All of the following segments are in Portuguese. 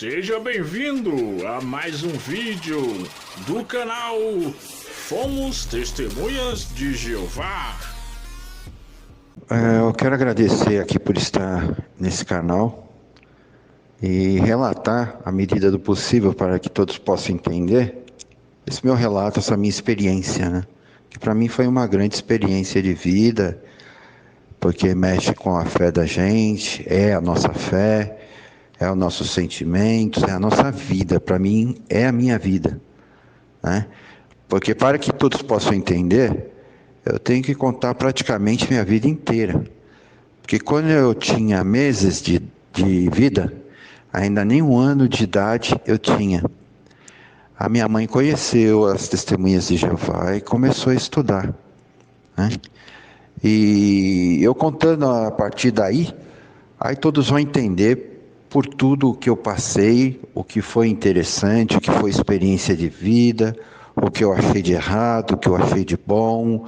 Seja bem-vindo a mais um vídeo do canal Fomos Testemunhas de Jeová. Eu quero agradecer aqui por estar nesse canal e relatar, à medida do possível, para que todos possam entender, esse meu relato, essa minha experiência, né? Que para mim foi uma grande experiência de vida, porque mexe com a fé da gente, é a nossa fé, é os nossos sentimentos, é a nossa vida. Para mim, é a minha vida, né? Porque para que todos possam entender, eu tenho que contar praticamente minha vida inteira. Porque quando eu tinha meses de vida, ainda nem 1 ano de idade eu tinha. A minha mãe conheceu as Testemunhas de Jeová e começou a estudar, né? E eu contando a partir daí, aí todos vão entender por tudo o que eu passei, o que foi interessante, o que foi experiência de vida, o que eu achei de errado, o que eu achei de bom,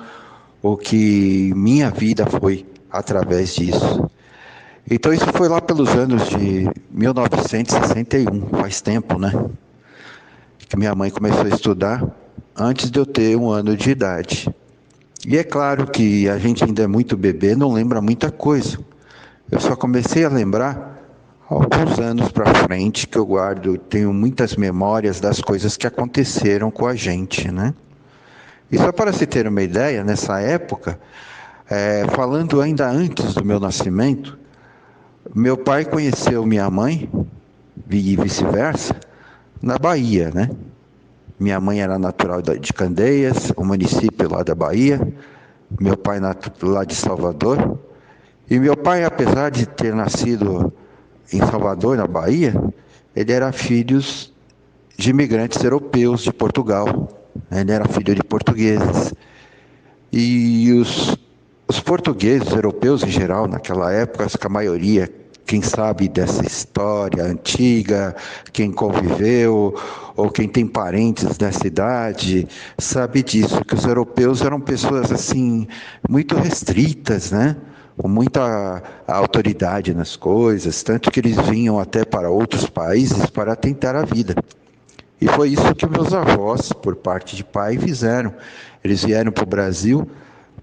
o que minha vida foi através disso. Então isso foi lá pelos anos de 1961, faz tempo, né? Que minha mãe começou a estudar antes de eu ter 1 ano de idade. E é claro que a gente ainda é muito bebê, não lembra muita coisa. Eu só comecei a lembrar alguns anos para frente, que eu guardo, tenho muitas memórias das coisas que aconteceram com a gente, né? E só para se ter uma ideia, nessa época, falando ainda antes do meu nascimento, meu pai conheceu minha mãe, e vice-versa, na Bahia, né? Minha mãe era natural de Candeias, um município lá da Bahia, meu pai lá de Salvador. E meu pai, apesar de ter nascido em Salvador, na Bahia, ele era filho de imigrantes europeus de Portugal. Ele era filho de portugueses. E os portugueses, europeus em geral, naquela época, acho que a maioria, quem sabe dessa história antiga, quem conviveu, ou quem tem parentes nessa idade, sabe disso, que os europeus eram pessoas assim, muito restritas, né? Com muita autoridade nas coisas, tanto que eles vinham até para outros países para tentar a vida. E foi isso que meus avós, por parte de pai, fizeram. Eles vieram para o Brasil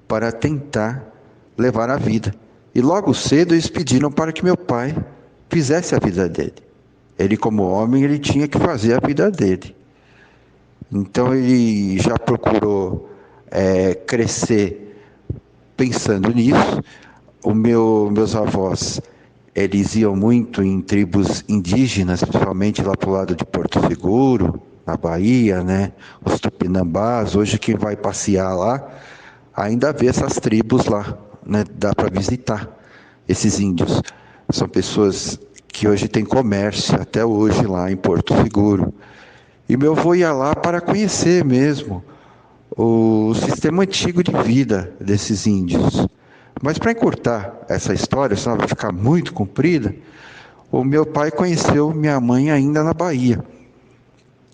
para tentar levar a vida. E logo cedo eles pediram para que meu pai fizesse a vida dele. Ele, como homem, ele tinha que fazer a vida dele. Então ele já procurou crescer pensando nisso. Meus avós, eles iam muito em tribos indígenas, principalmente lá para o lado de Porto Seguro, na Bahia, né? Os Tupinambás. Hoje quem vai passear lá ainda vê essas tribos lá, né? Dá para visitar esses índios. São pessoas que hoje têm comércio, até hoje lá em Porto Seguro. E meu avô ia lá para conhecer mesmo o sistema antigo de vida desses índios. Mas para encurtar essa história, senão vai ficar muito comprida, o meu pai conheceu minha mãe ainda na Bahia.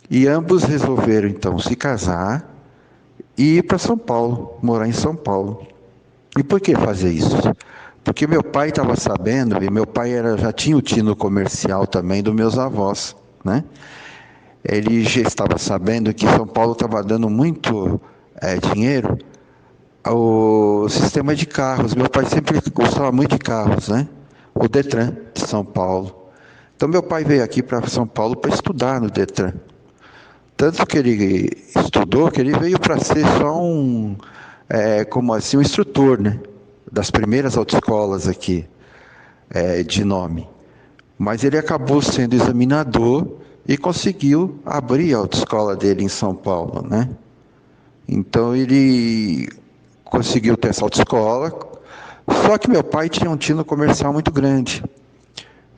E ambos resolveram então se casar e ir para São Paulo, morar em São Paulo. E por que fazer isso? Porque meu pai estava sabendo, e meu pai já tinha o tino comercial também dos meus avós, né? Ele já estava sabendo que São Paulo estava dando muito dinheiro ao sistema de carros. Meu pai sempre gostava muito de carros, né? O Detran de São Paulo. Então meu pai veio aqui para São Paulo para estudar no Detran. Tanto que ele estudou que ele veio para ser só como assim, um instrutor, né? Das primeiras autoescolas aqui, de nome. Mas ele acabou sendo examinador e conseguiu abrir a autoescola dele em São Paulo, né? Então ele conseguiu ter essa autoescola, só que meu pai tinha um tino comercial muito grande.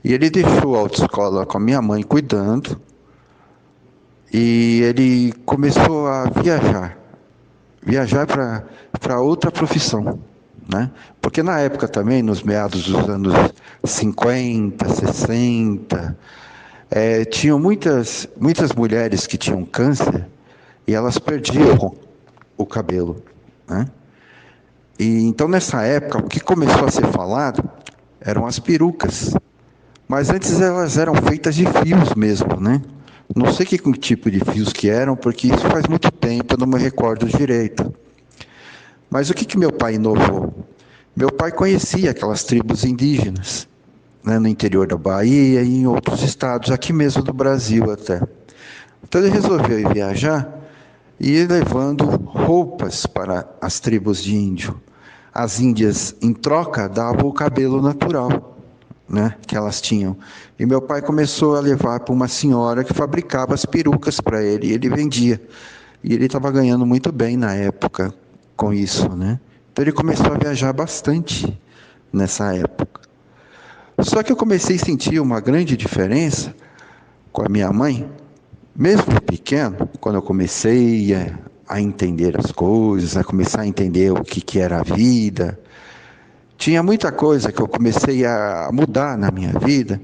E ele deixou a autoescola com a minha mãe cuidando, e ele começou a viajar para outra profissão, né? Porque na época também, nos meados dos anos 50, 60, tinham muitas mulheres que tinham câncer e elas perdiam o cabelo, né? E então nessa época o que começou a ser falado eram as perucas. Mas antes elas eram feitas de fios mesmo, né? Não sei que tipo de fios que eram, porque isso faz muito tempo, eu não me recordo direito. Mas o que meu pai inovou? Meu pai conhecia aquelas tribos indígenas, né, no interior da Bahia e em outros estados, aqui mesmo do Brasil até. Então ele resolveu ir viajar e ir levando roupas para as tribos de índio. As índias, em troca, davam o cabelo natural, né, que elas tinham. E meu pai começou a levar para uma senhora que fabricava as perucas para ele, e ele vendia. E ele estava ganhando muito bem na época com isso, né? Então ele começou a viajar bastante nessa época. Só que eu comecei a sentir uma grande diferença com a minha mãe, mesmo pequeno, quando eu comecei a entender as coisas, a começar a entender o que era a vida. Tinha muita coisa que eu comecei a mudar na minha vida,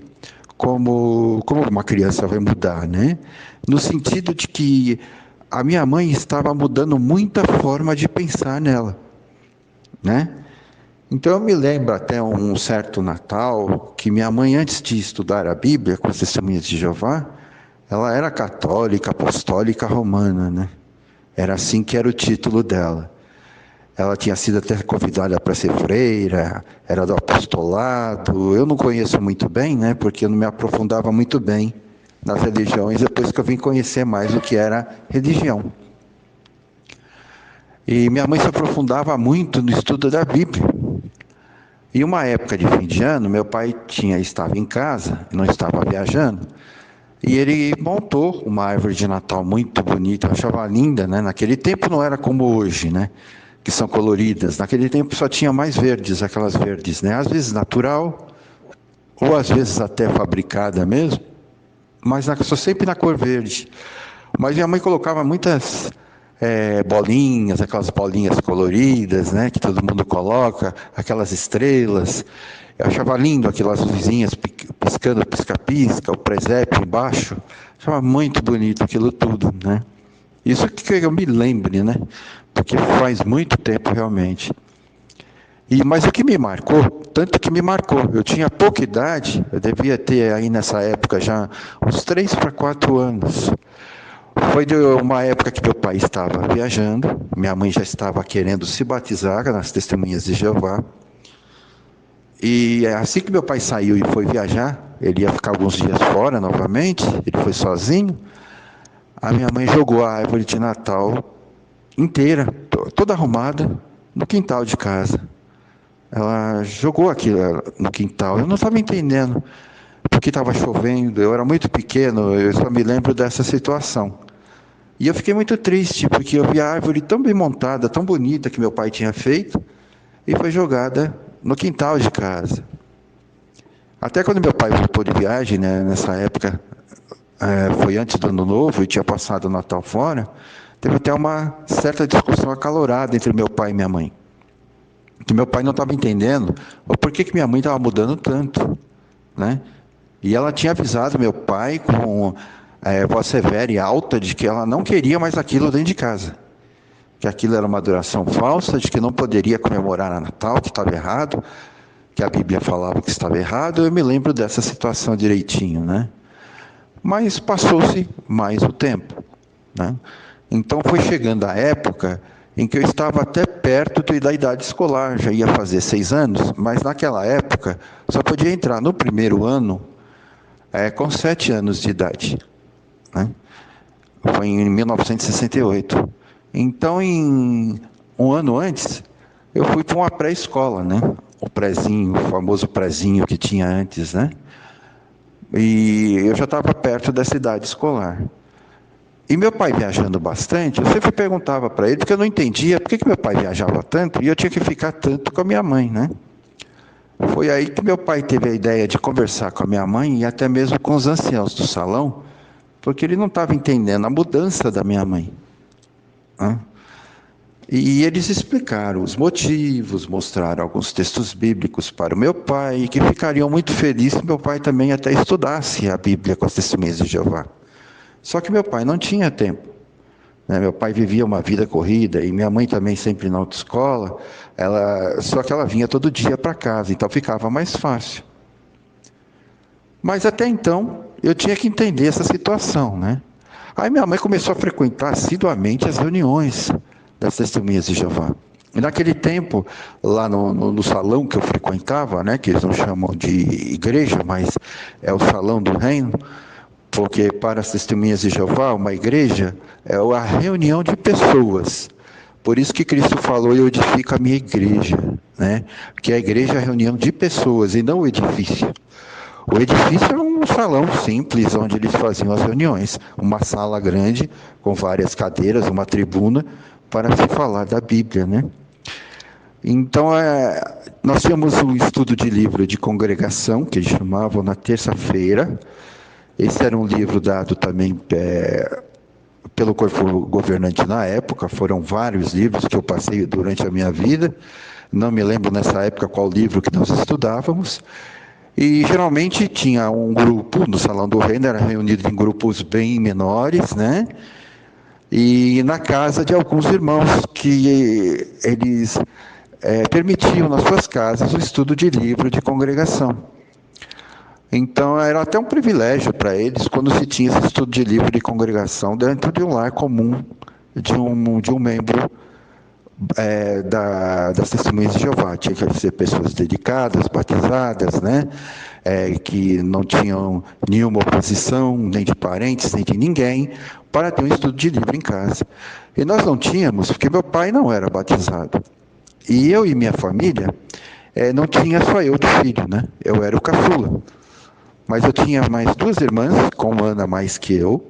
como uma criança vai mudar, né? No sentido de que a minha mãe estava mudando muita forma de pensar nela, né? Então eu me lembro até um certo Natal, que minha mãe, antes de estudar a Bíblia com as Testemunhas de Jeová, ela era católica, apostólica romana, né? Era assim que era o título dela. Ela tinha sido até convidada para ser freira, era do apostolado. Eu não conheço muito bem, né? Porque eu não me aprofundava muito bem nas religiões, depois que eu vim conhecer mais o que era religião. E minha mãe se aprofundava muito no estudo da Bíblia. E uma época de fim de ano, meu pai estava em casa, não estava viajando, e ele montou uma árvore de Natal muito bonita, eu achava linda, né? Naquele tempo não era como hoje, né? Que são coloridas. Naquele tempo só tinha mais verdes, aquelas verdes, né? Às vezes natural, ou às vezes até fabricada mesmo, mas só sempre na cor verde. Mas minha mãe colocava muitas bolinhas, aquelas bolinhas coloridas, né? Que todo mundo coloca, aquelas estrelas. Eu achava lindo aquelas luzinhas piscando, pisca-pisca, o presépio embaixo. Achava muito bonito aquilo tudo, né? Isso que eu me lembre, né? Porque faz muito tempo realmente. Mas o que me marcou, tanto que me marcou, eu tinha pouca idade, eu devia ter aí nessa época já uns 3 para 4 anos. Foi de uma época que meu pai estava viajando, minha mãe já estava querendo se batizar nas Testemunhas de Jeová. E assim que meu pai saiu e foi viajar, ele ia ficar alguns dias fora novamente, ele foi sozinho, a minha mãe jogou a árvore de Natal inteira, toda arrumada, no quintal de casa. Ela jogou aquilo no quintal. Eu não estava entendendo, porque estava chovendo, eu era muito pequeno, eu só me lembro dessa situação. E eu fiquei muito triste, porque eu vi a árvore tão bem montada, tão bonita que meu pai tinha feito, e foi jogada no quintal de casa. Até quando meu pai voltou de viagem, né, nessa época, foi antes do Ano Novo, e tinha passado o Natal fora, teve até uma certa discussão acalorada entre meu pai e minha mãe. Que meu pai não estava entendendo por que minha mãe estava mudando tanto, né? E ela tinha avisado meu pai com voz severa e alta de que ela não queria mais aquilo dentro de casa. Que aquilo era uma adoração falsa, de que não poderia comemorar a Natal, que estava errado, que a Bíblia falava que estava errado. Eu me lembro dessa situação direitinho, né? Mas passou-se mais o tempo, né? Então foi chegando a época em que eu estava até perto da idade escolar, já ia fazer 6 anos, mas naquela época só podia entrar no primeiro ano com 7 anos de idade, né? Foi em 1968. Então, um ano antes, eu fui para uma pré-escola, né? O prézinho, o famoso prézinho que tinha antes, né? E eu já estava perto dessa idade escolar. E meu pai viajando bastante, eu sempre perguntava para ele, porque eu não entendia por que meu pai viajava tanto e eu tinha que ficar tanto com a minha mãe, né? Foi aí que meu pai teve a ideia de conversar com a minha mãe e até mesmo com os anciãos do salão, porque ele não estava entendendo a mudança da minha mãe, né? E eles explicaram os motivos, mostraram alguns textos bíblicos para o meu pai, e que ficariam muito felizes se meu pai também até estudasse a Bíblia com as Testemunhas de Jeová. Só que meu pai não tinha tempo, né? Meu pai vivia uma vida corrida, e minha mãe também sempre na autoescola, só que ela vinha todo dia para casa, então ficava mais fácil. Mas até então, eu tinha que entender essa situação, né? Aí minha mãe começou a frequentar assiduamente as reuniões das Testemunhas de Jeová. E naquele tempo, lá no salão que eu frequentava, né, que eles não chamam de igreja, mas é o salão do reino, porque para as Testemunhas de Jeová, uma igreja é a reunião de pessoas. Por isso que Cristo falou, eu edifico a minha igreja, né? Que a igreja é a reunião de pessoas e não o edifício. O edifício é um salão simples onde eles faziam as reuniões, uma sala grande com várias cadeiras, uma tribuna para se falar da Bíblia, né? Então, nós tínhamos um estudo de livro de congregação, que eles chamavam na terça-feira. Esse era um livro dado também pelo corpo governante na época, foram vários livros que eu passei durante a minha vida, não me lembro nessa época qual livro que nós estudávamos, e geralmente tinha um grupo no Salão do Reino, era reunido em grupos bem menores, né? E na casa de alguns irmãos que eles permitiam nas suas casas o estudo de livro de congregação. Então era até um privilégio para eles quando se tinha esse estudo de livro de congregação dentro de um lar comum de um membro das Testemunhas de Jeová. Tinha que ser pessoas dedicadas, batizadas, né? Que não tinham nenhuma oposição, nem de parentes, nem de ninguém, para ter um estudo de livro em casa. E nós não tínhamos, porque meu pai não era batizado. E eu e minha família, não tinha só eu de filho, né? Eu era o caçula. Mas eu tinha mais duas irmãs, com uma Ana mais que eu.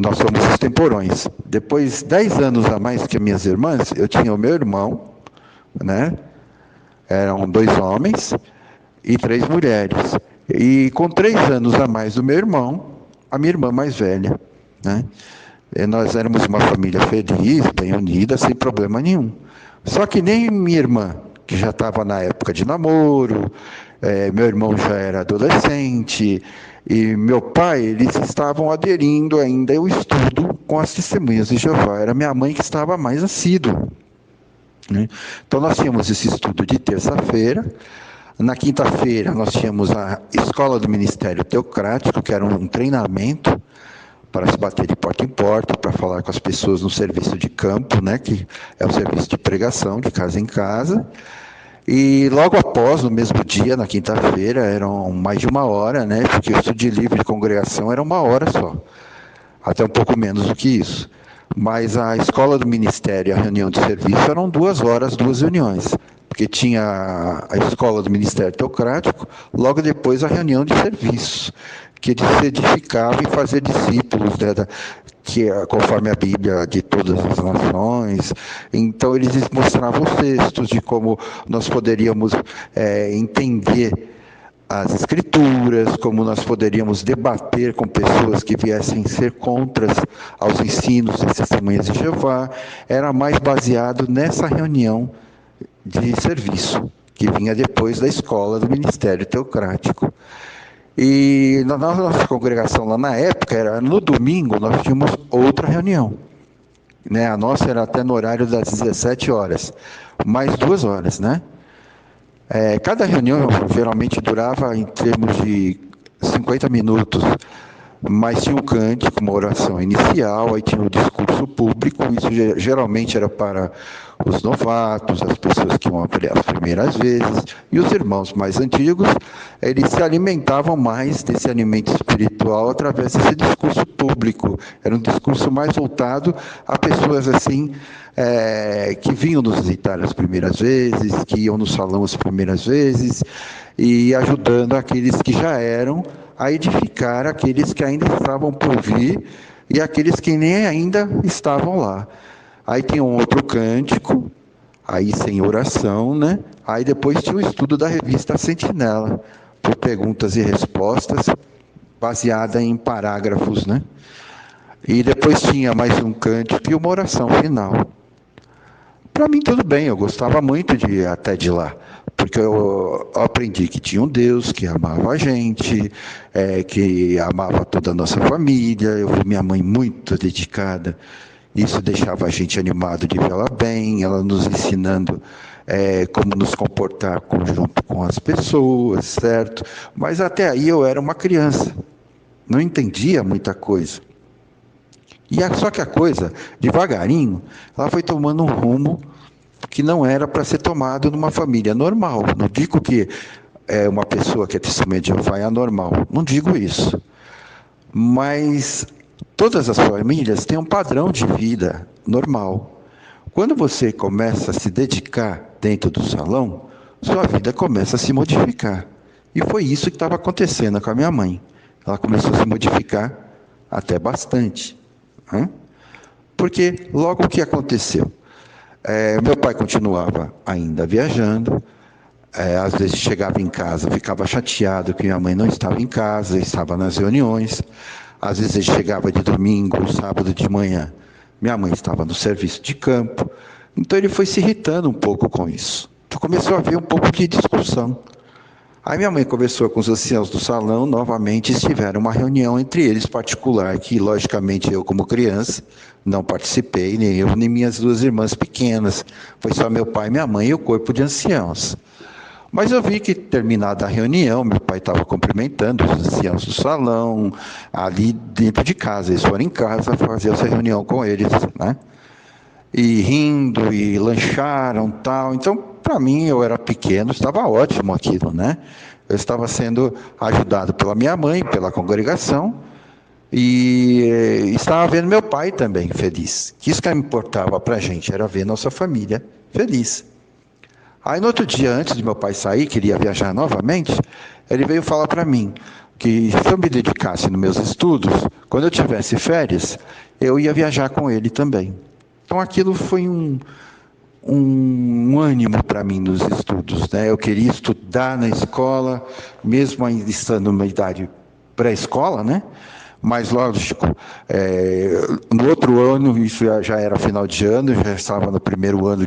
Nós somos os temporões. Depois, 10 anos a mais que minhas irmãs, eu tinha o meu irmão, né? Eram 2 homens e 3 mulheres. E com 3 anos a mais do meu irmão, a minha irmã mais velha, né? E nós éramos uma família feliz, bem unida, sem problema nenhum. Só que nem minha irmã, que já estava na época de namoro, meu irmão já era adolescente, e meu pai, eles estavam aderindo ainda ao estudo com as Testemunhas de Jeová. Era minha mãe que estava mais assídua, né? Então nós tínhamos esse estudo de terça-feira. Na quinta-feira nós tínhamos a Escola do Ministério Teocrático, que era um treinamento para se bater de porta em porta, para falar com as pessoas no serviço de campo, né, que é o serviço de pregação, de casa em casa. E logo após, no mesmo dia, na quinta-feira, eram mais de 1 hora, né, porque o estudo de livro de congregação era 1 hora só, até um pouco menos do que isso. Mas a escola do ministério e a reunião de serviço eram 2 horas, 2 reuniões, porque tinha a escola do ministério teocrático, logo depois a reunião de serviço, que eles se edificavam e fazer discípulos, né, conforme a Bíblia de todas as nações. Então eles mostravam os textos de como nós poderíamos entender as escrituras, como nós poderíamos debater com pessoas que viessem ser contras aos ensinos das Testemunhas de Jeová. Era mais baseado nessa reunião de serviço, que vinha depois da escola do Ministério Teocrático. E na nossa congregação lá na época, era no domingo, nós tínhamos outra reunião, né? A nossa era até no horário das 17 horas, mais 2 horas, né? Cada reunião geralmente durava em termos de 50 minutos, mas tinha um cântico, uma oração inicial, aí tinha o discurso público. Isso geralmente era para os novatos, as pessoas que iam as primeiras vezes, e os irmãos mais antigos, eles se alimentavam mais desse alimento espiritual através desse discurso público. Era um discurso mais voltado a pessoas assim, que vinham nos visitar as primeiras vezes, que iam no salão as primeiras vezes, e ajudando aqueles que já eram a edificar aqueles que ainda estavam por vir e aqueles que nem ainda estavam lá. Aí tinha um outro cântico, aí sem oração, né? Aí depois tinha o estudo da revista Sentinela, por perguntas e respostas, baseada em parágrafos, né? E depois tinha mais um cântico e uma oração final. Para mim tudo bem, eu gostava muito de ir até de lá, porque eu aprendi que tinha um Deus que amava a gente, que amava toda a nossa família. Eu vi minha mãe muito dedicada, isso deixava a gente animado de vê-la bem, ela nos ensinando como nos comportar junto com as pessoas, certo? Mas até aí eu era uma criança, não entendia muita coisa. Só que a coisa, devagarinho, ela foi tomando um rumo que não era para ser tomado numa família normal. Não digo que uma pessoa que é testemunha de Jeová é anormal, não digo isso. Mas todas as famílias têm um padrão de vida normal. Quando você começa a se dedicar dentro do salão, sua vida começa a se modificar. E foi isso que estava acontecendo com a minha mãe. Ela começou a se modificar até bastante. Porque logo o que aconteceu? Meu pai continuava ainda viajando, às vezes chegava em casa, ficava chateado que minha mãe não estava em casa, estava nas reuniões. Às vezes ele chegava de domingo, sábado de manhã, minha mãe estava no serviço de campo. Então ele foi se irritando um pouco com isso. Então começou a haver um pouco de discussão. Aí minha mãe conversou com os anciãos do salão, novamente tiveram uma reunião entre eles particular, que logicamente eu como criança não participei, nem eu nem minhas duas irmãs pequenas. Foi só meu pai, minha mãe e o corpo de anciãos. Mas eu vi que, terminada a reunião, meu pai estava cumprimentando os anciãos do salão, ali dentro de casa. Eles foram em casa fazer essa reunião com eles, né? E rindo, e lancharam, tal. Então, para mim, eu era pequeno, estava ótimo aquilo, né? Eu estava sendo ajudado pela minha mãe, pela congregação, e estava vendo meu pai também feliz. Que isso que importava para a gente, era ver nossa família feliz. Aí no outro dia, antes de meu pai sair, que ele ia viajar novamente, ele veio falar para mim que se eu me dedicasse nos meus estudos, quando eu tivesse férias, eu ia viajar com ele também. Então aquilo foi um ânimo para mim nos estudos, né? Eu queria estudar na escola, mesmo ainda estando numa idade pré-escola, né? Mas lógico, no outro ano, isso já era final de ano, já estava no primeiro ano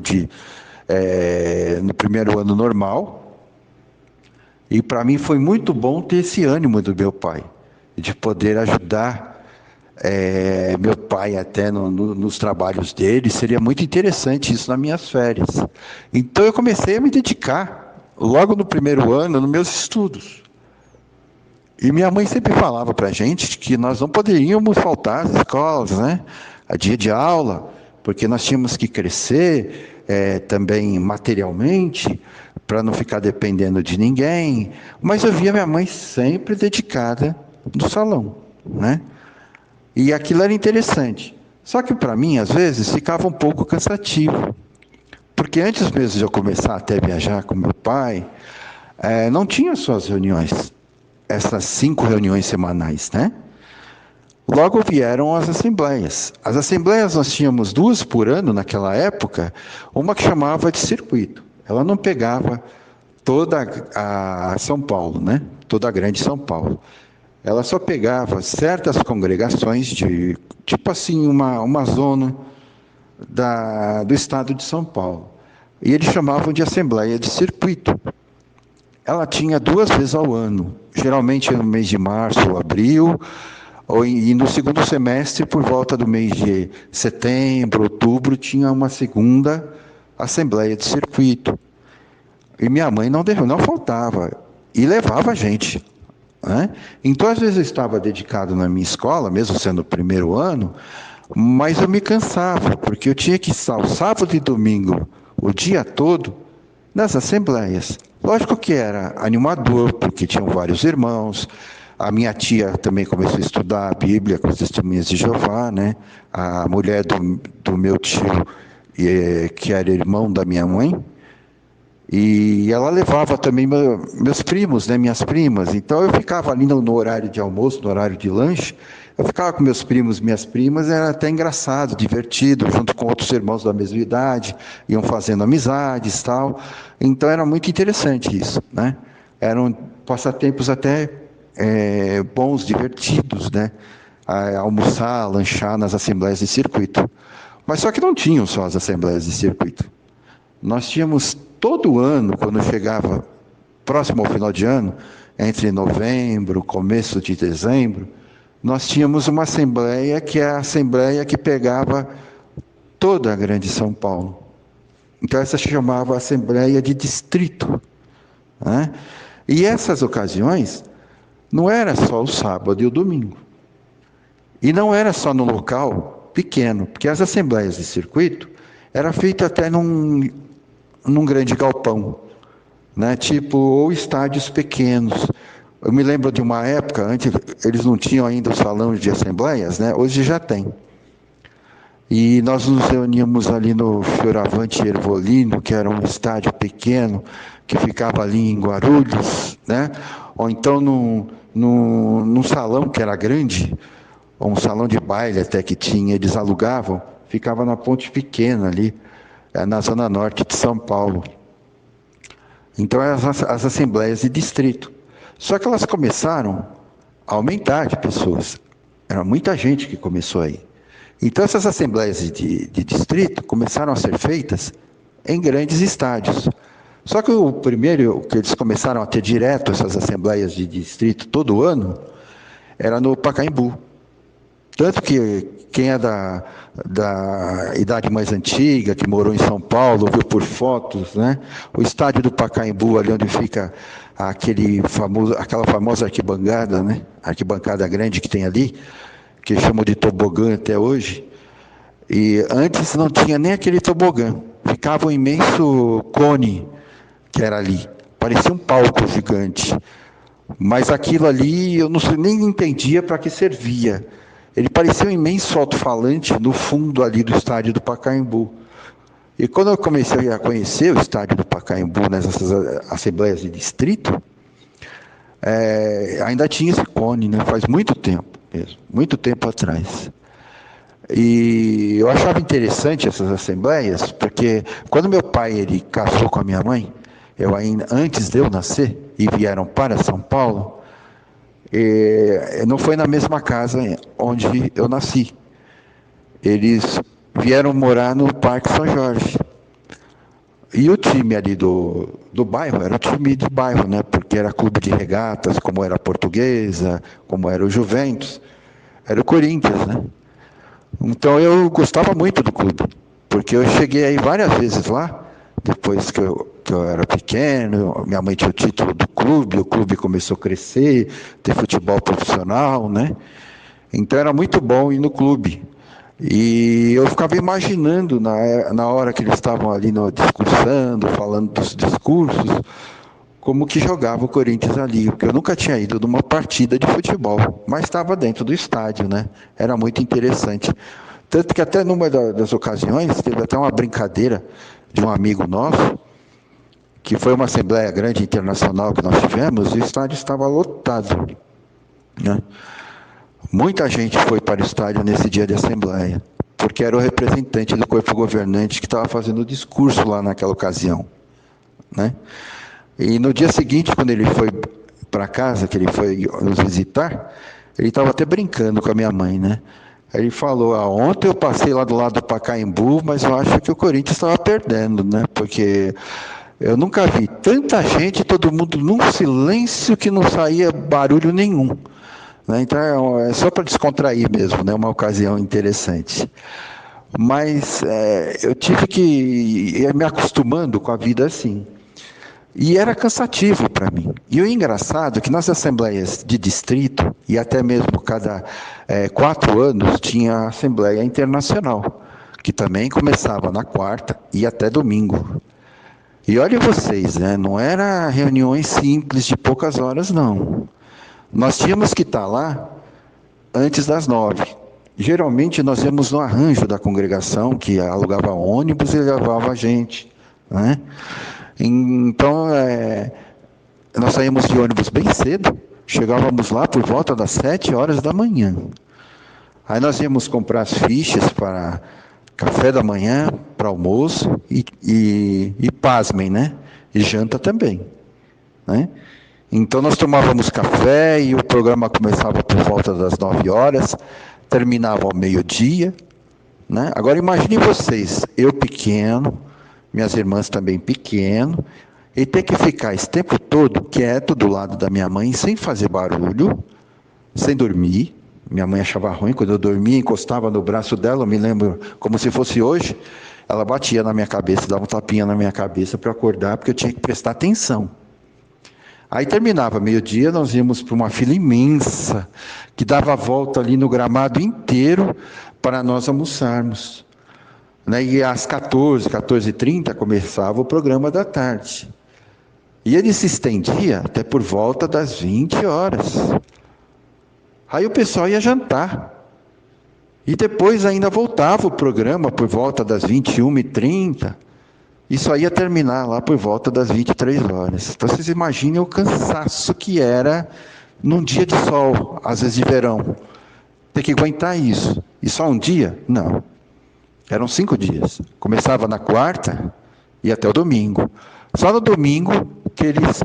normal, e para mim foi muito bom ter esse ânimo do meu pai, de poder ajudar meu pai até nos trabalhos dele. Seria muito interessante isso nas minhas férias. Então eu comecei a me dedicar, logo no primeiro ano, nos meus estudos. E minha mãe sempre falava para a gente que nós não poderíamos faltar às escolas, né? A dia de aula, porque nós tínhamos que crescer também materialmente, para não ficar dependendo de ninguém. Mas eu via minha mãe sempre dedicada no salão, né? E aquilo era interessante. Só que para mim, às vezes, ficava um pouco cansativo. Porque antes mesmo de eu começar até a viajar com meu pai, não tinha só as reuniões, essas 5 reuniões semanais, né? Logo vieram as assembleias. As assembleias nós tínhamos 2 por ano naquela época, uma que chamava de circuito. Ela não pegava toda a São Paulo, né? Toda a grande São Paulo. Ela só pegava certas congregações de, tipo assim, uma zona do estado de São Paulo. E eles chamavam de assembleia de circuito. Ela tinha 2 vezes ao ano, geralmente no mês de março ou abril, e no segundo semestre, por volta do mês de setembro, outubro, tinha uma segunda assembleia de circuito. E minha mãe não faltava, e levava a gente, né? Então, às vezes eu estava dedicado na minha escola, mesmo sendo o primeiro ano, mas eu me cansava, porque eu tinha que estar o sábado e domingo, o dia todo, nas assembleias. Lógico que era animador, porque tinham vários irmãos. A minha tia também começou a estudar a Bíblia com as Testemunhas de Jeová, né? A mulher do meu tio, que era irmão da minha mãe, e ela levava também meus primos, né, minhas primas. Então eu ficava ali no horário de almoço, no horário de lanche, eu ficava com meus primos, minhas primas. Era até engraçado, divertido, junto com outros irmãos da mesma idade, iam fazendo amizades e tal. Então era muito interessante isso, né? Eram passatempos até bons, divertidos, né? Almoçar, lanchar nas assembleias de circuito. Mas só que não tinham só as assembleias de circuito. Nós tínhamos todo ano, quando chegava próximo ao final de ano, entre novembro, começo de dezembro, nós tínhamos uma assembleia, que é a assembleia que pegava toda a grande São Paulo, Então essa se chamava Assembleia de Distrito, né? E essas ocasiões não era só o sábado e o domingo. E não era só no local pequeno, porque as assembleias de circuito eram feitas até num grande galpão, né? Tipo, ou estádios pequenos. Eu me lembro de uma época, antes eles não tinham ainda o salão de assembleias, né? Hoje já tem. E nós nos reuníamos ali no Fioravante Ervolino, que era um estádio pequeno, que ficava ali em Guarulhos, né? Ou então num salão que era grande, ou um salão de baile até que tinha, eles alugavam, ficava na Ponte Pequena ali, na zona norte de São Paulo. Então eram as assembleias de distrito. Só que elas começaram a aumentar de pessoas. Era muita gente que começou aí. Então essas assembleias de distrito começaram a ser feitas em grandes estádios. Só que o primeiro que eles começaram a ter direto essas assembleias de distrito todo ano era no Pacaembu. Tanto que quem é da idade mais antiga, que morou em São Paulo, viu por fotos, né? O estádio do Pacaembu, ali onde fica aquela famosa arquibancada, né? Arquibancada grande que tem ali, que chamam de tobogã até hoje. E antes não tinha nem aquele tobogã. Ficava um imenso cone que era ali. Parecia um palco gigante. Mas aquilo ali eu nem entendia para que servia. Ele parecia um imenso alto-falante no fundo ali do estádio do Pacaembu. E quando eu comecei a conhecer o estádio do Pacaembu, nessas assembleias de distrito, ainda tinha esse cone, né? Faz muito tempo mesmo, muito tempo atrás. E eu achava interessante essas assembleias, porque quando meu pai ele casou com a minha mãe, antes de eu nascer, e vieram para São Paulo, não foi na mesma casa onde eu nasci. Eles vieram morar no Parque São Jorge. E o time ali do bairro era o time de bairro, né? Porque era clube de regatas, como era a Portuguesa, como era o Juventus, era o Corinthians, né? Então eu gostava muito do clube, porque eu cheguei aí várias vezes lá, depois que eu era pequeno, minha mãe tinha o título do clube, o clube começou a crescer, ter futebol profissional, né? Então era muito bom ir no clube. E eu ficava imaginando, na hora que eles estavam ali discursando, falando dos discursos, como que jogava o Corinthians ali, porque eu nunca tinha ido numa partida de futebol, mas estava dentro do estádio, né? Era muito interessante. Tanto que até numa das ocasiões, teve até uma brincadeira de um amigo nosso, que foi uma assembleia grande internacional que nós tivemos, e o estádio estava lotado, né? Muita gente foi para o estádio nesse dia de assembleia, porque era o representante do corpo governante que estava fazendo o discurso lá naquela ocasião, né? E no dia seguinte, quando ele foi para casa, que ele foi nos visitar, ele estava até brincando com a minha mãe, né? Ele falou, ontem eu passei lá do lado do Pacaembu, mas eu acho que o Corinthians estava perdendo, né? Porque eu nunca vi tanta gente, todo mundo num silêncio que não saía barulho nenhum, né? Então é só para descontrair mesmo, né? Uma ocasião interessante. Mas eu tive que ir me acostumando com a vida assim. E era cansativo para mim. E o engraçado é que nas assembleias de distrito, e até mesmo cada 4 anos, tinha a Assembleia Internacional, que também começava na quarta e até domingo. E olha vocês, né? Não eram reuniões simples de poucas horas, não. Nós tínhamos que estar lá antes das 9. Geralmente nós íamos no arranjo da congregação, que alugava ônibus e levava a gente, né? Então, nós saímos de ônibus bem cedo, chegávamos lá por volta das 7 horas da manhã. Aí nós íamos comprar as fichas para café da manhã, para almoço e pasmem, né? E janta também, né? Então nós tomávamos café e o programa começava por volta das 9 horas, terminava ao meio-dia, né? Agora imagine vocês, eu pequeno, minhas irmãs também pequeno, e ter que ficar esse tempo todo quieto do lado da minha mãe, sem fazer barulho, sem dormir. Minha mãe achava ruim quando eu dormia, encostava no braço dela, eu me lembro como se fosse hoje, ela batia na minha cabeça, dava um tapinha na minha cabeça para eu acordar, porque eu tinha que prestar atenção. Aí terminava meio-dia, nós íamos para uma fila imensa, que dava a volta ali no gramado inteiro para nós almoçarmos. Né? E às 14h30, começava o programa da tarde. E ele se estendia até por volta das 20 horas. Aí o pessoal ia jantar. E depois ainda voltava o programa por volta das 21h30. E só ia terminar lá por volta das 23 horas. Então vocês imaginem o cansaço que era num dia de sol, às vezes de verão. Ter que aguentar isso. E só um dia? Não. Eram 5 dias. Começava na quarta e até o domingo. Só no domingo que eles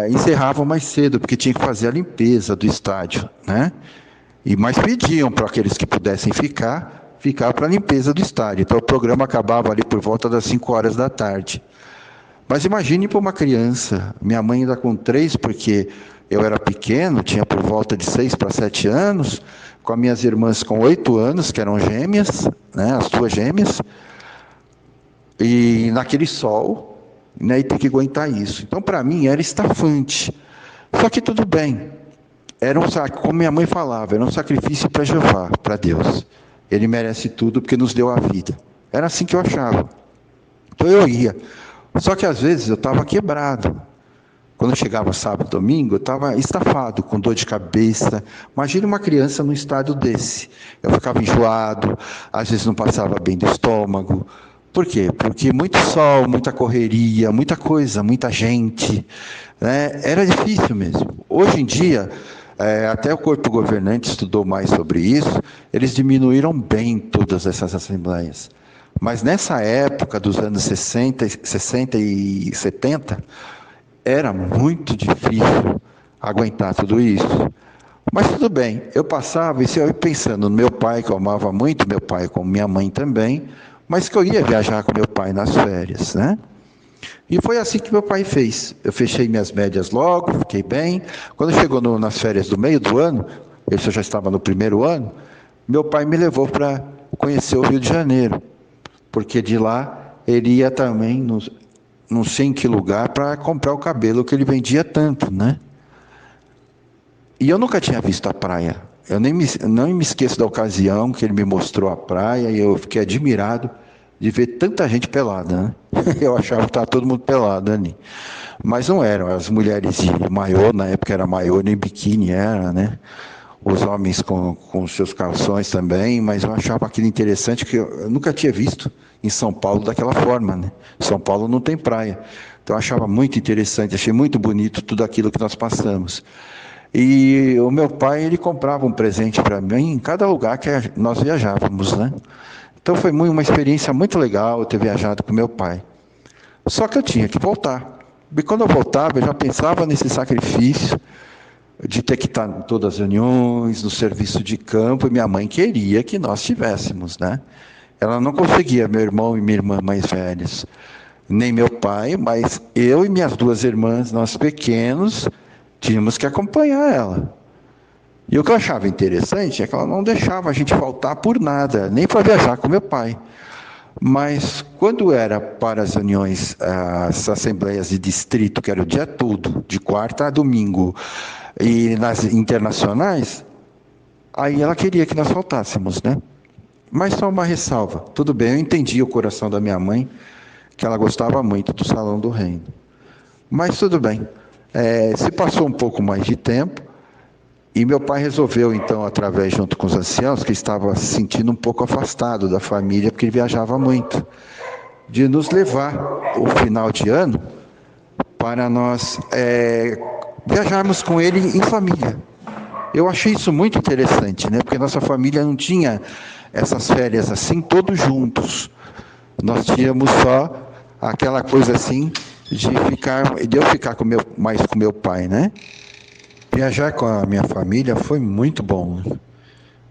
encerravam mais cedo, porque tinha que fazer a limpeza do estádio, né? Mas pediam para aqueles que pudessem ficar para a limpeza do estádio. Então o programa acabava ali por volta das 5 horas da tarde. Mas imagine para uma criança, minha mãe ainda com 3, porque eu era pequeno, tinha por volta de 6 para 7 anos, com as minhas irmãs com 8 anos, que eram gêmeas, né, as 2 gêmeas, e naquele sol, né, e ter que aguentar isso. Então para mim era estafante. Só que tudo bem. Como minha mãe falava, era um sacrifício para Jeová, para Deus. Ele merece tudo porque nos deu a vida. Era assim que eu achava. Então eu ia. Só que às vezes eu estava quebrado. Quando chegava sábado, domingo, eu estava estafado, com dor de cabeça. Imagina uma criança num estádio desse. Eu ficava enjoado, às vezes não passava bem do estômago. Por quê? Porque muito sol, muita correria, muita coisa, muita gente, né? Era difícil mesmo. Hoje em dia, até o corpo governante estudou mais sobre isso, eles diminuíram bem todas essas assembleias. Mas nessa época dos anos 60 e 70, era muito difícil aguentar tudo isso. Mas tudo bem, eu passava e eu pensando no meu pai, que eu amava muito, meu pai como minha mãe também, mas que eu ia viajar com meu pai nas férias, né? E foi assim que meu pai fez. Eu fechei minhas médias logo, fiquei bem. Quando chegou nas férias do meio do ano, eu já estava no primeiro ano, meu pai me levou para conhecer o Rio de Janeiro, porque de lá ele ia também, não sei em que lugar, para comprar o cabelo que ele vendia tanto, né? E eu nunca tinha visto a praia. Eu não me esqueço da ocasião que ele me mostrou a praia e eu fiquei admirado de ver tanta gente pelada, né? Eu achava que estava todo mundo pelado ali. Mas não eram, as mulheres de maiô, na época era maiô, nem biquíni era, né? Os homens com seus calções também, mas eu achava aquilo interessante, que eu nunca tinha visto em São Paulo daquela forma, né? São Paulo não tem praia. Então eu achava muito interessante, achei muito bonito tudo aquilo que nós passamos. E o meu pai, ele comprava um presente para mim em cada lugar que nós viajávamos, né? Então foi uma experiência muito legal eu ter viajado com meu pai. Só que eu tinha que voltar. E quando eu voltava, eu já pensava nesse sacrifício de ter que estar em todas as reuniões, no serviço de campo, e minha mãe queria que nós tivéssemos, né? Ela não conseguia, meu irmão e minha irmã mais velhos, nem meu pai, mas eu e minhas 2 irmãs, nós pequenos, tínhamos que acompanhar ela. E o que eu achava interessante é que ela não deixava a gente faltar por nada, nem para viajar com meu pai. Mas quando era para as reuniões, as assembleias de distrito, que era o dia todo, de quarta a domingo, e nas internacionais, aí ela queria que nós faltássemos, né? Mas só uma ressalva. Tudo bem, eu entendi o coração da minha mãe, que ela gostava muito do Salão do Reino. Mas tudo bem. Se passou um pouco mais de tempo, e meu pai resolveu, então, através, junto com os anciãos, que estava se sentindo um pouco afastado da família, porque ele viajava muito, de nos levar o final de ano para nós viajarmos com ele em família. Eu achei isso muito interessante, né? Porque nossa família não tinha essas férias assim, todos juntos. Nós tínhamos só aquela coisa assim de eu ficar mais com meu pai, né? Viajar com a minha família foi muito bom, né?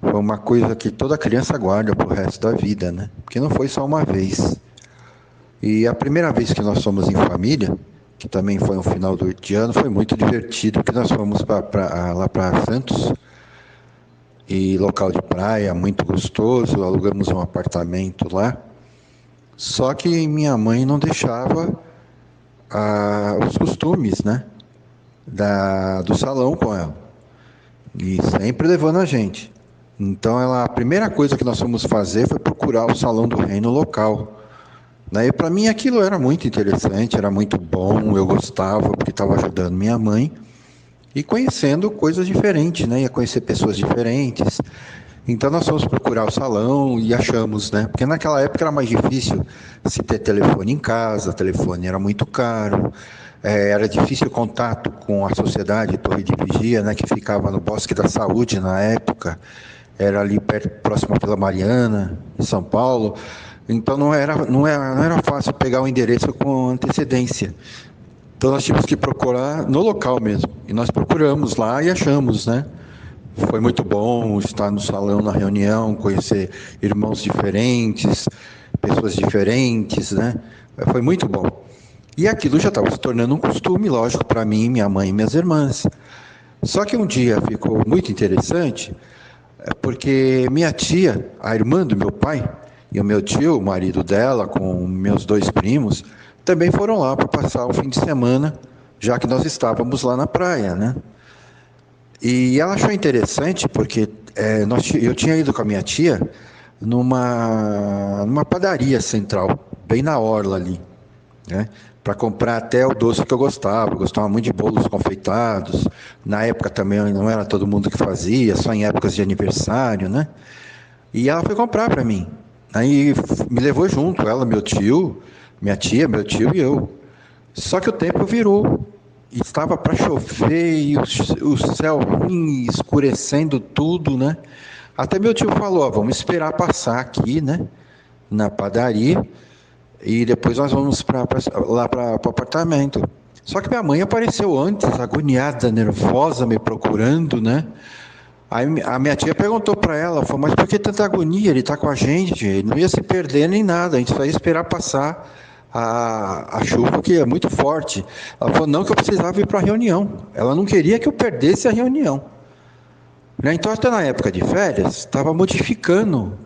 Foi uma coisa que toda criança guarda pro resto da vida, né? Porque não foi só uma vez. E a primeira vez que nós fomos em família, que também foi um final de ano, foi muito divertido, porque nós fomos lá para Santos, e local de praia, muito gostoso, alugamos um apartamento lá, Só que minha mãe não deixava os costumes, né, do salão com ela. E sempre levando a gente. Então, a primeira coisa que nós fomos fazer foi procurar o Salão do Reino local. Daí, para mim, aquilo era muito interessante, era muito bom, eu gostava, porque estava ajudando minha mãe e conhecendo coisas diferentes, né? Ia conhecer pessoas diferentes. Então, nós fomos procurar o salão e achamos, né? Porque naquela época era mais difícil se ter telefone em casa, o telefone era muito caro, era difícil o contato com a sociedade Torre de Vigia, né? Que ficava no Bosque da Saúde na época, era ali perto, próximo à Vila Mariana, em São Paulo. Então não era fácil pegar o endereço com antecedência. Então nós tínhamos que procurar no local mesmo. E nós procuramos lá e achamos, né? Foi muito bom estar no salão, na reunião, conhecer irmãos diferentes, pessoas diferentes, né? Foi muito bom. E aquilo já estava se tornando um costume, lógico, para mim, minha mãe e minhas irmãs. Só que um dia ficou muito interessante, porque minha tia, a irmã do meu pai, e o meu tio, o marido dela, com meus 2 primos, também foram lá para passar o fim de semana, já que nós estávamos lá na praia, né? E ela achou interessante porque eu tinha ido com a minha tia numa padaria central, bem na orla ali, né? Para comprar até o doce que eu gostava muito de bolos confeitados. Na época também não era todo mundo que fazia, só em épocas de aniversário, né? E ela foi comprar para mim. Aí me levou junto, ela, meu tio, minha tia, meu tio e eu. Só que o tempo virou. E estava para chover e o céu ruim, escurecendo tudo, né? Até meu tio falou, vamos esperar passar aqui, né? Na padaria. E depois nós vamos lá para o apartamento. Só que minha mãe apareceu antes, agoniada, nervosa, me procurando, né? Aí a minha tia perguntou para ela, falou, mas por que tanta agonia? Ele está com a gente, ele não ia se perder nem nada, a gente só ia esperar passar a chuva, que é muito forte. Ela falou, não, que eu precisava ir para a reunião. Ela não queria que eu perdesse a reunião. Né? Então, até na época de férias, estava modificando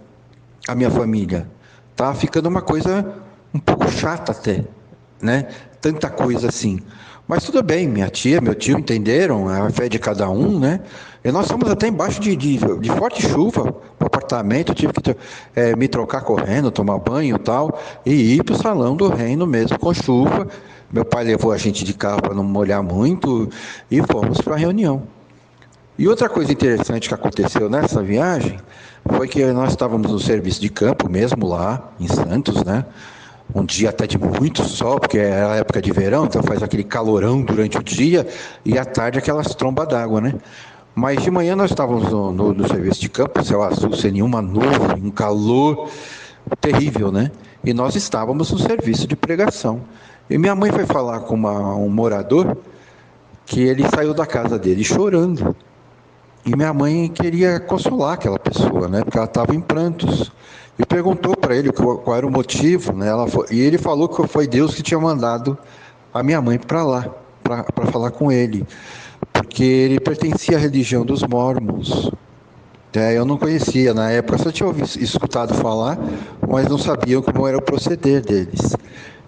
a minha família. Estava ficando uma coisa um pouco chata até, né? Tanta coisa assim. Mas tudo bem, minha tia, meu tio entenderam, a fé de cada um, né? E nós fomos até embaixo de forte chuva para o apartamento, eu tive que me trocar correndo, tomar banho e tal, e ir para o salão do reino mesmo com chuva. Meu pai levou a gente de carro para não molhar muito e fomos para a reunião. E outra coisa interessante que aconteceu nessa viagem foi que nós estávamos no serviço de campo mesmo lá em Santos, né? Um dia até de muito sol, porque era época de verão, então faz aquele calorão durante o dia e à tarde aquelas trombas d'água, né? Mas de manhã nós estávamos no serviço de campo, céu azul, sem nenhuma nuvem, um calor terrível, né? E nós estávamos no serviço de pregação. E minha mãe foi falar com um morador que ele saiu da casa dele chorando. E minha mãe queria consolar aquela pessoa, né? Porque ela estava em prantos. E perguntou para ele qual era o motivo, né? E ele falou que foi Deus que tinha mandado a minha mãe para lá, para falar com ele. Porque ele pertencia à religião dos Mórmons. Eu não conhecia na época, só tinha escutado falar, mas não sabiam como era o proceder deles.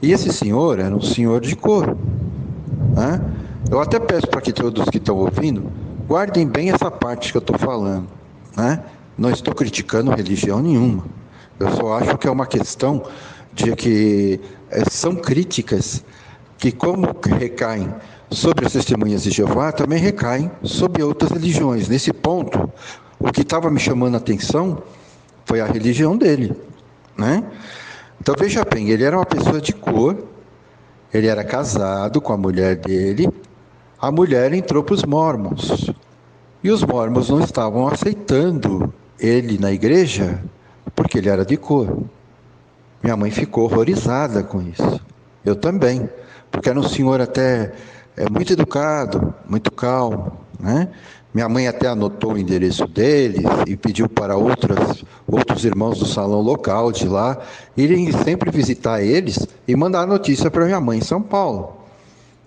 E esse senhor era um senhor de cor, né? Eu até peço para que todos que estão ouvindo guardem bem essa parte que eu estou falando, né? Não estou criticando religião nenhuma. Eu só acho que é uma questão de que são críticas que, como recaem sobre as testemunhas de Jeová, também recaem sobre outras religiões. Nesse ponto, o que estava me chamando a atenção foi a religião dele, né? Então, veja bem, ele era uma pessoa de cor, ele era casado com a mulher dele, a mulher entrou para os Mórmons, e os Mórmons não estavam aceitando ele na igreja, porque ele era de cor. Minha mãe ficou horrorizada com isso. Eu também, porque era um senhor até muito educado, muito calmo, né? Minha mãe até anotou o endereço dele e pediu para outros irmãos do salão local de lá irem sempre visitar eles e mandar notícia para minha mãe em São Paulo.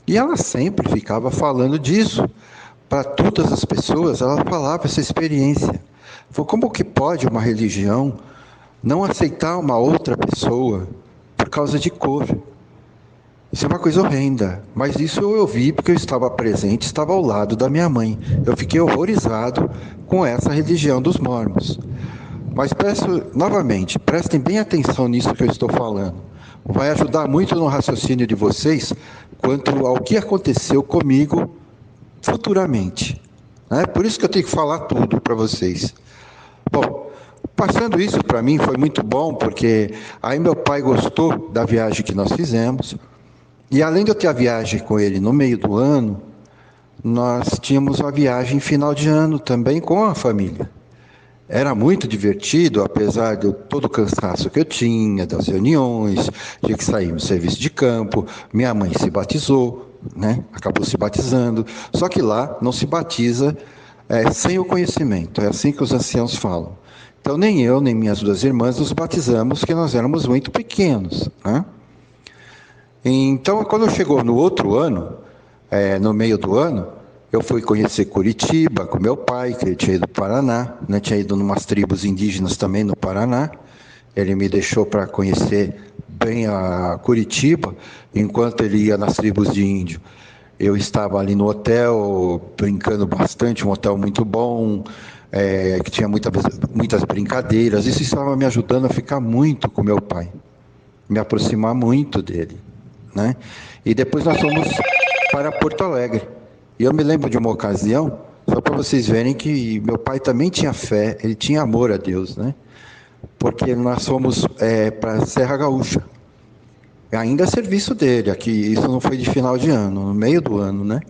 E ela sempre ficava falando disso. Para todas as pessoas, ela falava essa experiência. Como que pode uma religião não aceitar uma outra pessoa causa de cor. Isso é uma coisa horrenda, mas isso eu ouvi porque eu estava presente, estava ao lado da minha mãe. Eu fiquei horrorizado com essa religião dos mormons. Mas peço novamente, prestem bem atenção nisso que eu estou falando. Vai ajudar muito no raciocínio de vocês quanto ao que aconteceu comigo futuramente. Né? Por isso que eu tenho que falar tudo para vocês. Bom, passando isso para mim foi muito bom, porque aí meu pai gostou da viagem que nós fizemos. E além de eu ter a viagem com ele no meio do ano, nós tínhamos uma viagem final de ano também com a família. Era muito divertido, apesar de todo o cansaço que eu tinha, das reuniões, tinha que sair no serviço de campo. Minha mãe se batizou, né? Acabou se batizando. Só que lá não se batiza sem o conhecimento, é assim que os anciãos falam. Então nem eu, nem minhas duas irmãs nos batizamos, porque nós éramos muito pequenos, né? Então, quando chegou no outro ano, no meio do ano, eu fui conhecer Curitiba com meu pai, que ele tinha ido para o Paraná, né? Tinha ido em umas tribos indígenas também no Paraná. Ele me deixou para conhecer bem a Curitiba, enquanto ele ia nas tribos de índio. Eu estava ali no hotel, brincando bastante, um hotel muito bom, que tinha muitas brincadeiras. Isso estava me ajudando a ficar muito com meu pai, me aproximar muito dele, né? E depois nós fomos para Porto Alegre. E eu me lembro de uma ocasião, só para vocês verem que meu pai também tinha fé, ele tinha amor a Deus, né? Porque nós fomos para a Serra Gaúcha. Ainda é serviço dele, aqui, isso não foi de final de ano, no meio do ano, né?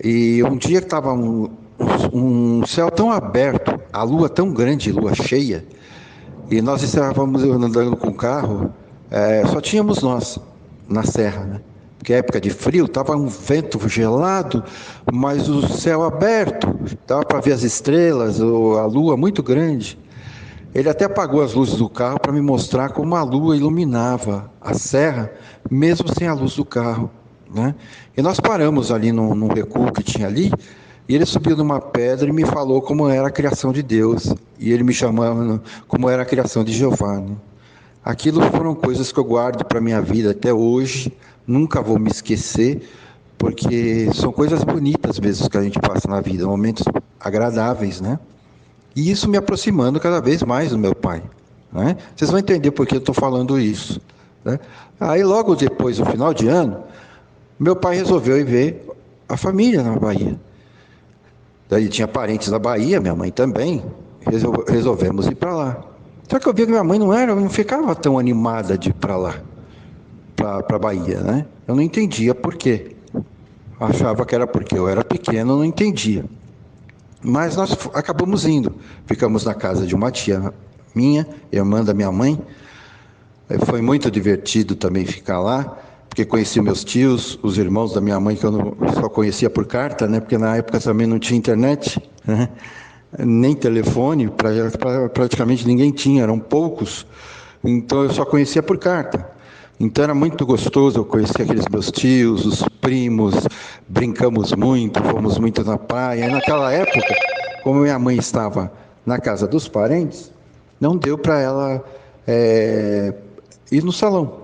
E um dia que estava um céu tão aberto, a lua tão grande, lua cheia, e nós estávamos andando com o carro, só tínhamos nós na serra, né? Porque é época de frio, estava um vento gelado, mas o céu aberto, dava para ver as estrelas, a lua muito grande. Ele até apagou as luzes do carro para me mostrar como a lua iluminava a serra, mesmo sem a luz do carro, né? E nós paramos ali num recuo que tinha ali, e ele subiu numa pedra e me falou como era a criação de Deus, e ele me chamava como era a criação de Jeová, né? Aquilo foram coisas que eu guardo para a minha vida até hoje, nunca vou me esquecer, porque são coisas bonitas mesmo que a gente passa na vida, momentos agradáveis, né? E isso me aproximando cada vez mais do meu pai, né? Vocês vão entender por que eu estou falando isso, né? Aí logo depois, no final de ano, meu pai resolveu ir ver a família na Bahia. Daí tinha parentes na Bahia, minha mãe também, resolvemos ir para lá. Só que eu vi que minha mãe não ficava tão animada de ir para lá, para a Bahia, né? Eu não entendia por quê. Achava que era porque eu era pequeno, não entendia. Mas nós acabamos indo. Ficamos na casa de uma tia minha, irmã da minha mãe. Foi muito divertido também ficar lá, porque conheci meus tios, os irmãos da minha mãe, que eu só conhecia por carta, né? Porque na época também não tinha internet, né? Nem telefone, praticamente ninguém tinha, eram poucos. Então eu só conhecia por carta. Então era muito gostoso, eu conheci aqueles meus tios, os primos, brincamos muito, fomos muito na praia. E naquela época, como minha mãe estava na casa dos parentes, não deu para ela ir no salão,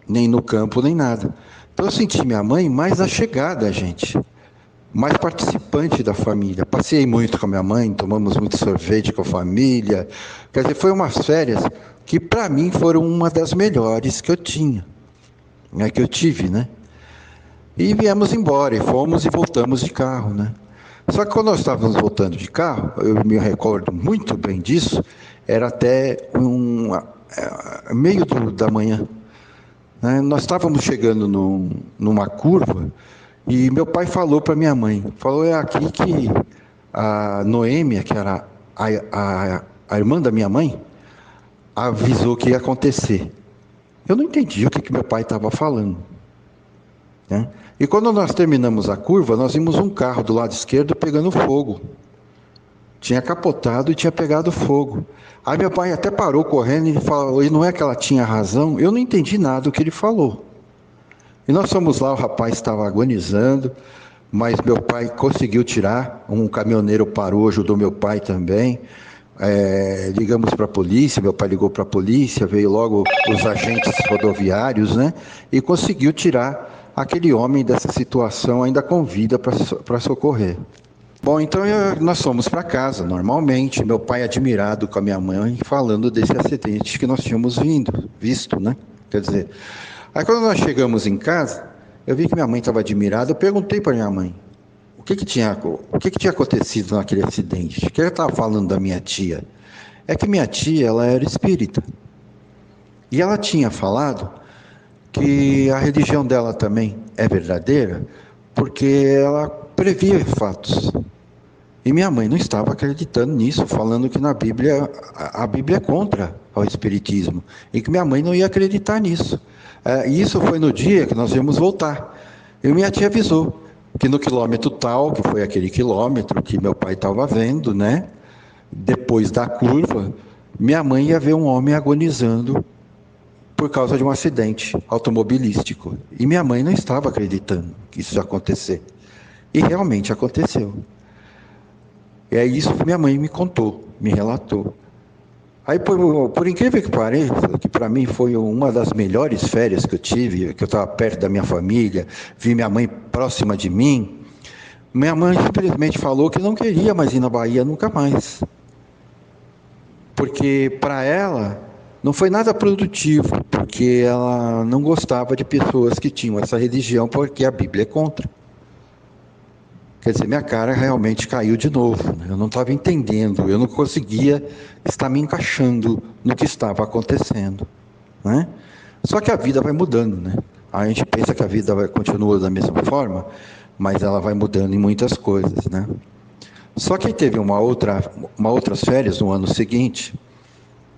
nem no campo, nem nada. Então eu senti minha mãe mais achegada a gente, mais participante da família. Passei muito com a minha mãe, tomamos muito sorvete com a família. Quer dizer, foi umas férias que para mim foram uma das melhores que eu tinha, que eu tive, né? E viemos embora, e fomos e voltamos de carro, né? Só que quando nós estávamos voltando de carro, eu me recordo muito bem disso, era até meio da manhã, né? Nós estávamos chegando numa curva, e meu pai falou para minha mãe, falou, é aqui que a Noêmia, que era a irmã da minha mãe, avisou que ia acontecer. Eu não entendi o que meu pai estava falando, né? E quando nós terminamos a curva, nós vimos um carro do lado esquerdo pegando fogo. Tinha capotado e tinha pegado fogo. Aí meu pai até parou correndo e falou, e não é que ela tinha razão? Eu não entendi nada do que ele falou. E nós fomos lá, o rapaz estava agonizando, mas meu pai conseguiu tirar, um caminhoneiro parou, ajudou meu pai também. Ligamos para a polícia, meu pai ligou para a polícia, veio logo os agentes rodoviários, né? E conseguiu tirar aquele homem dessa situação ainda com vida para socorrer. Bom, então nós fomos para casa, normalmente, meu pai admirado com a minha mãe, falando desse acidente que nós tínhamos visto, né? Quer dizer, aí quando nós chegamos em casa, eu vi que minha mãe estava admirada, eu perguntei para minha mãe, o que tinha acontecido naquele acidente? O que ela estava falando da minha tia? É que minha tia, ela era espírita. E ela tinha falado que a religião dela também é verdadeira, porque ela previa fatos. E minha mãe não estava acreditando nisso, falando que na Bíblia, a Bíblia é contra o espiritismo, e que minha mãe não ia acreditar nisso. E isso foi no dia que nós íamos voltar. E minha tia avisou que no quilômetro tal, que foi aquele quilômetro que meu pai estava vendo, né? Depois da curva, minha mãe ia ver um homem agonizando por causa de um acidente automobilístico. E minha mãe não estava acreditando que isso ia acontecer. E realmente aconteceu. E é isso que minha mãe me contou, me relatou. Aí, por incrível que pareça, que para mim foi uma das melhores férias que eu tive, que eu estava perto da minha família, vi minha mãe próxima de mim, minha mãe simplesmente falou que não queria mais ir na Bahia nunca mais. Porque para ela não foi nada produtivo, porque ela não gostava de pessoas que tinham essa religião, porque a Bíblia é contra. Quer dizer, minha cara realmente caiu de novo, né? Eu não estava entendendo, eu não conseguia estar me encaixando no que estava acontecendo, né? Só que a vida vai mudando, né? A gente pensa que a vida continua da mesma forma, mas ela vai mudando em muitas coisas, né? Só que teve outras férias no ano seguinte,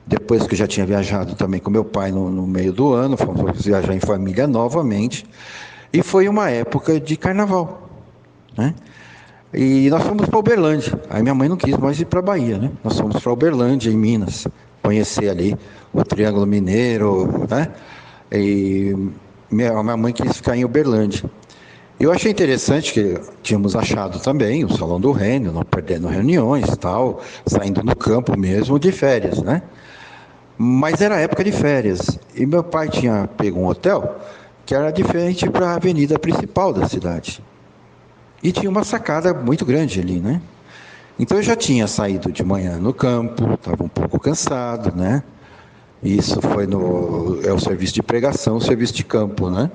depois que eu já tinha viajado também com meu pai no meio do ano, fomos viajar em família novamente, e foi uma época de carnaval, né? E nós fomos para Uberlândia. Aí minha mãe não quis mais ir para a Bahia, né? Nós fomos para Uberlândia, em Minas, conhecer ali o Triângulo Mineiro, né? E minha mãe quis ficar em Uberlândia. Eu achei interessante que tínhamos achado também o Salão do Rênio, não perdendo reuniões e tal, saindo no campo mesmo de férias, né? Mas era época de férias. E meu pai tinha pego um hotel que era diferente para a avenida principal da cidade. E tinha uma sacada muito grande ali, né? Então eu já tinha saído de manhã no campo, estava um pouco cansado, né? Isso foi o serviço de pregação, o serviço de campo, né?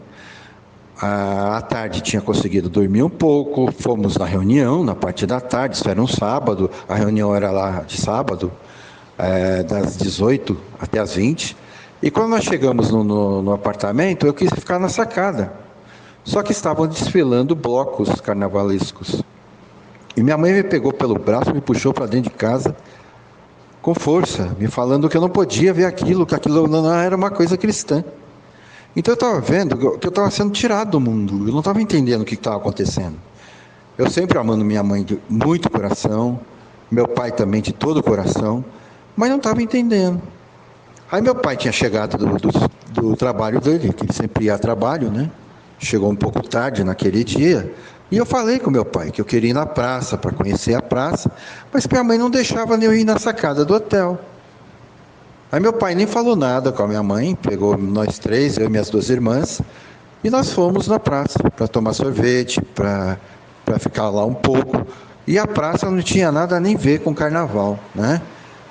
À tarde tinha conseguido dormir um pouco, fomos na reunião, na parte da tarde, isso era um sábado, a reunião era lá de sábado, das 18 até as 20. E quando nós chegamos no apartamento, eu quis ficar na sacada. Só que estavam desfilando blocos carnavalescos. E minha mãe me pegou pelo braço, me puxou para dentro de casa, com força, me falando que eu não podia ver aquilo, que aquilo não era uma coisa cristã. Então eu estava vendo que eu estava sendo tirado do mundo, eu não estava entendendo o que estava acontecendo. Eu sempre amando minha mãe de muito coração, meu pai também de todo o coração, mas não estava entendendo. Aí meu pai tinha chegado do trabalho dele, que ele sempre ia a trabalho, né? Chegou um pouco tarde naquele dia, e eu falei com meu pai que eu queria ir na praça, para conhecer a praça, mas minha mãe não deixava eu ir na sacada do hotel. Aí meu pai nem falou nada com a minha mãe, pegou nós três, eu e minhas duas irmãs, e nós fomos na praça para tomar sorvete, para ficar lá um pouco. E a praça não tinha nada a nem ver com carnaval, né?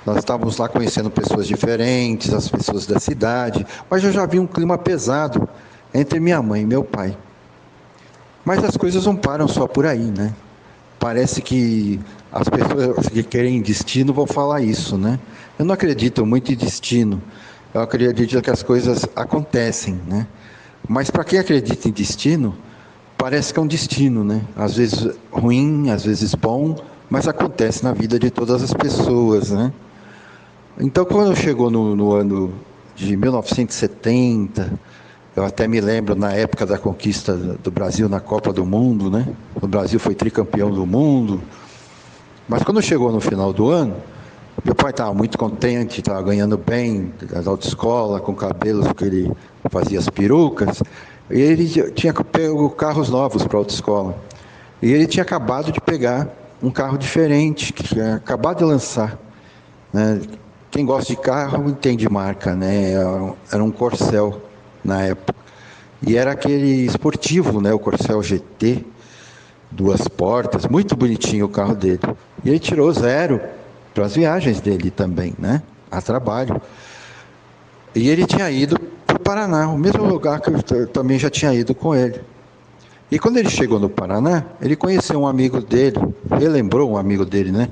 Nós estávamos lá conhecendo pessoas diferentes, as pessoas da cidade, mas eu já vi um clima pesado entre minha mãe e meu pai. Mas as coisas não param só por aí, né? Parece que as pessoas que querem destino vão falar isso, né? Eu não acredito muito em destino. Eu acredito que as coisas acontecem, né? Mas para quem acredita em destino, parece que é um destino, né? Às vezes ruim, às vezes bom, mas acontece na vida de todas as pessoas, né? Então, quando chegou no ano de 1970, eu até me lembro na época da conquista do Brasil na Copa do Mundo, né? O Brasil foi tricampeão do mundo. Mas quando chegou no final do ano, meu pai estava muito contente, estava ganhando bem da autoescola, com cabelos, porque ele fazia as perucas. E ele tinha pego carros novos para a autoescola. E ele tinha acabado de pegar um carro diferente, que tinha acabado de lançar. né? Quem gosta de carro entende marca, né? Era um Corcel na época. E era aquele esportivo, né? O Corcel GT, 2 portas, muito bonitinho o carro dele. E ele tirou 0 para as viagens dele também, né? A trabalho. E ele tinha ido para o Paraná, o mesmo lugar que eu também já tinha ido com ele. E quando ele chegou no Paraná, ele conheceu um amigo dele, relembrou um amigo dele, né?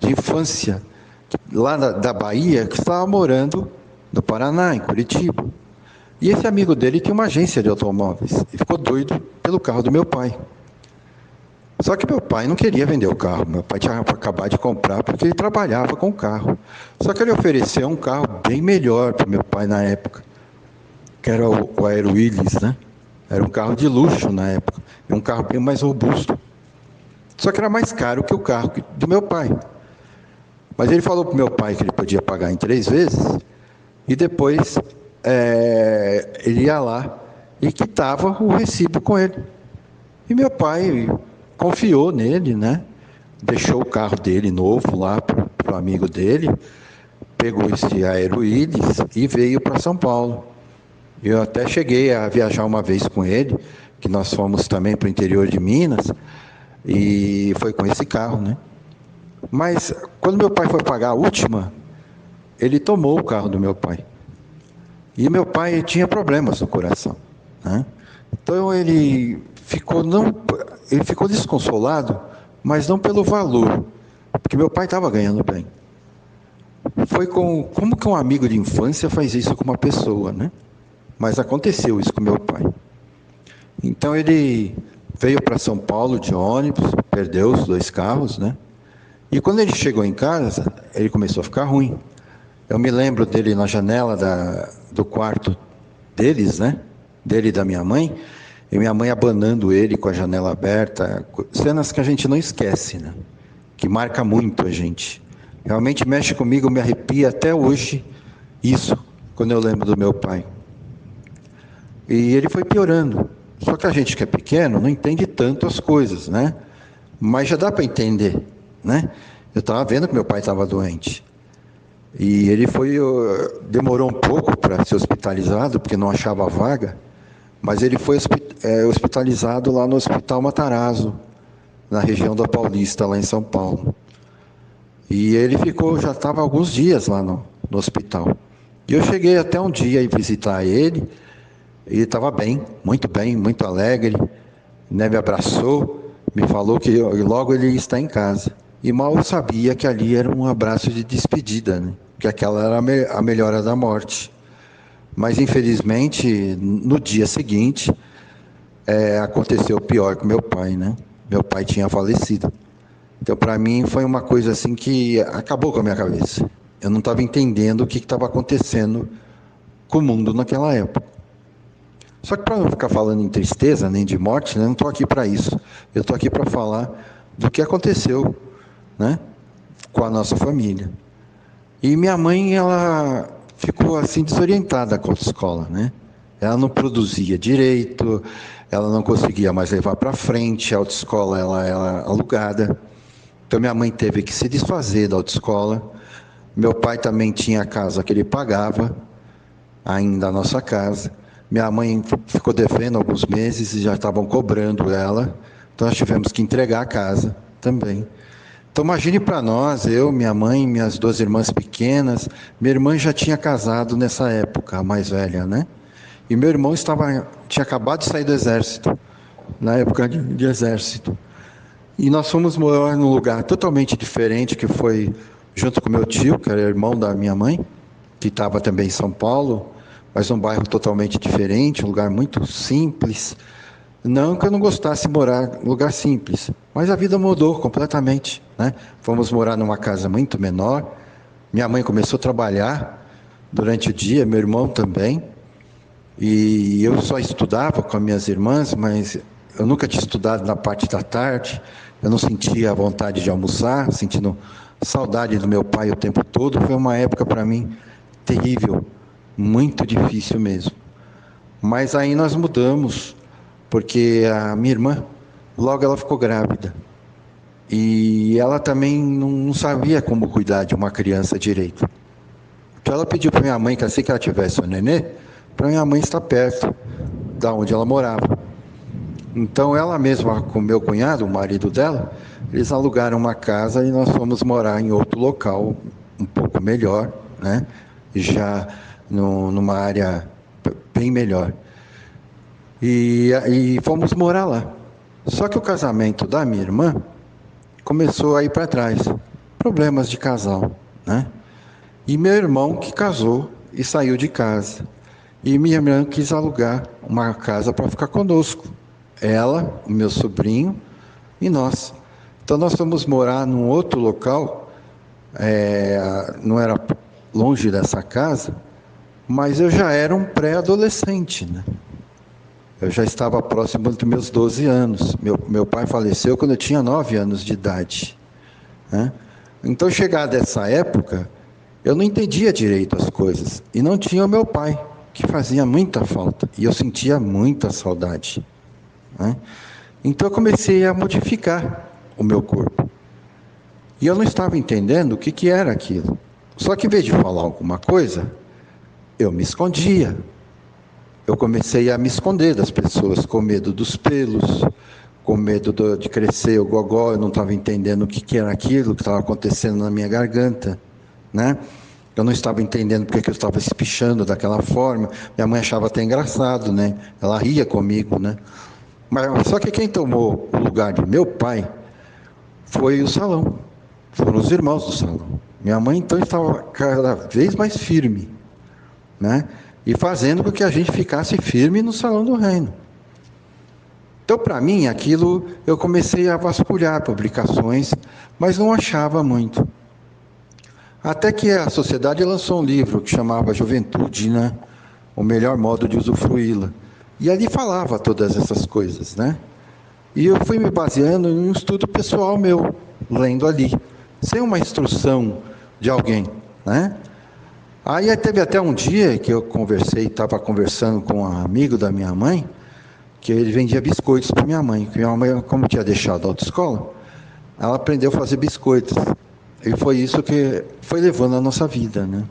De infância, lá da Bahia, que estava morando no Paraná, em Curitiba. E esse amigo dele tinha uma agência de automóveis e ficou doido pelo carro do meu pai. Só que meu pai não queria vender o carro. Meu pai tinha acabado de comprar porque ele trabalhava com o carro. Só que ele ofereceu um carro bem melhor para meu pai na época, que era o Aero Willis, né? Era um carro de luxo na época, e um carro bem mais robusto. Só que era mais caro que o carro do meu pai. Mas ele falou para o meu pai que ele podia pagar em 3 vezes, e depois ele ia lá e quitava o recibo com ele. E meu pai confiou nele, né? Deixou o carro dele novo lá para o amigo dele, pegou esse Aero Willis e veio para São Paulo. Eu até cheguei a viajar uma vez com ele, que nós fomos também para o interior de Minas, e foi com esse carro, né? Mas quando meu pai foi pagar a última, ele tomou o carro do meu pai. E meu pai tinha problemas no coração, né? Então ele ficou desconsolado, mas não pelo valor, porque meu pai estava ganhando bem. Como que um amigo de infância faz isso com uma pessoa, né? Mas aconteceu isso com meu pai. Então ele veio para São Paulo de ônibus, perdeu os 2 carros, né? E quando ele chegou em casa, ele começou a ficar ruim. Eu me lembro dele na janela do quarto deles, né? Dele e da minha mãe, e minha mãe abanando ele com a janela aberta, cenas que a gente não esquece, né? Que marca muito a gente. Realmente mexe comigo, me arrepia até hoje isso, quando eu lembro do meu pai. E ele foi piorando. Só que a gente que é pequeno não entende tanto as coisas, né? Mas já dá para entender, né? Eu estava vendo que meu pai estava doente. E ele demorou um pouco para ser hospitalizado, porque não achava vaga, mas ele foi hospitalizado lá no Hospital Matarazzo, na região da Paulista, lá em São Paulo. E ele já estava alguns dias lá no hospital. E eu cheguei até um dia a visitar ele, e ele estava bem, muito alegre, né? Me abraçou, me falou que logo ele ia estar em casa. E mal eu sabia que ali era um abraço de despedida, né? Que aquela era a melhora da morte. Mas infelizmente, no dia seguinte, aconteceu o pior com meu pai, né? Meu pai tinha falecido. Então, para mim, foi uma coisa assim que acabou com a minha cabeça. Eu não estava entendendo o que estava acontecendo com o mundo naquela época. Só que para não ficar falando em tristeza, nem de morte, né, eu não estou aqui para isso. Eu estou aqui para falar do que aconteceu, né, com a nossa família. E minha mãe, ela ficou assim desorientada com a autoescola, né? Ela não produzia direito, ela não conseguia mais levar para frente, a autoescola ela era alugada. Então minha mãe teve que se desfazer da autoescola. Meu pai também tinha a casa que ele pagava, ainda a nossa casa. Minha mãe ficou devendo alguns meses e já estavam cobrando ela. Então nós tivemos que entregar a casa também. Então imagine para nós, eu, minha mãe, minhas 2 irmãs pequenas. Minha irmã já tinha casado nessa época, a mais velha, né? E meu irmão tinha acabado de sair do exército, na época de exército. E nós fomos morar num lugar totalmente diferente, que foi junto com meu tio, que era irmão da minha mãe, que estava também em São Paulo, mas um bairro totalmente diferente, um lugar muito simples. Não que eu não gostasse de morar em lugar simples, mas a vida mudou completamente, né? Fomos morar numa casa muito menor. Minha mãe começou a trabalhar durante o dia, meu irmão também. E eu só estudava com as minhas irmãs, mas eu nunca tinha estudado na parte da tarde. Eu não sentia a vontade de almoçar, sentindo saudade do meu pai o tempo todo. Foi uma época para mim terrível, muito difícil mesmo. Mas aí nós mudamos, porque a minha irmã, logo ela ficou grávida. E ela também não sabia como cuidar de uma criança direito. Então ela pediu para minha mãe que assim que ela tivesse o nenê, para minha mãe estar perto da onde ela morava. Então ela mesma com meu cunhado, o marido dela, eles alugaram uma casa e nós fomos morar em outro local um pouco melhor, né? Já numa área bem melhor. E fomos morar lá. Só que o casamento da minha irmã começou a ir para trás. Problemas de casal, né? E meu irmão que casou e saiu de casa. E minha irmã quis alugar uma casa para ficar conosco. Ela, o meu sobrinho e nós. Então nós fomos morar num outro local, não era longe dessa casa, mas eu já era um pré-adolescente, né? Eu já estava próximo dos meus 12 anos. Meu pai faleceu quando eu tinha 9 anos de idade, né? Então, chegada essa época, eu não entendia direito as coisas. E não tinha o meu pai, que fazia muita falta. E eu sentia muita saudade, né? Então, eu comecei a modificar o meu corpo. E eu não estava entendendo o que era aquilo. Só que, em vez de falar alguma coisa, eu me escondia. Eu comecei a me esconder das pessoas, com medo dos pelos, com medo de crescer o gogó. Eu não estava entendendo o que era aquilo que estava acontecendo na minha garganta, né? Eu não estava entendendo porque eu estava espichando daquela forma. Minha mãe achava até engraçado, né? Ela ria comigo, né? Mas só que quem tomou o lugar de meu pai foi o salão. Foram os irmãos do salão. Minha mãe, então, estava cada vez mais firme, né? E fazendo com que a gente ficasse firme no Salão do Reino. Então, para mim, aquilo, eu comecei a vasculhar publicações, mas não achava muito. Até que a sociedade lançou um livro que chamava Juventude, né? O melhor modo de usufruí-la. E ali falava todas essas coisas, né? E eu fui me baseando em um estudo pessoal meu, lendo ali, sem uma instrução de alguém, né? Aí teve até um dia que eu estava conversando com um amigo da minha mãe, que ele vendia biscoitos para minha mãe. Minha mãe, como tinha deixado a autoescola, ela aprendeu a fazer biscoitos. E foi isso que foi levando a nossa vida, né?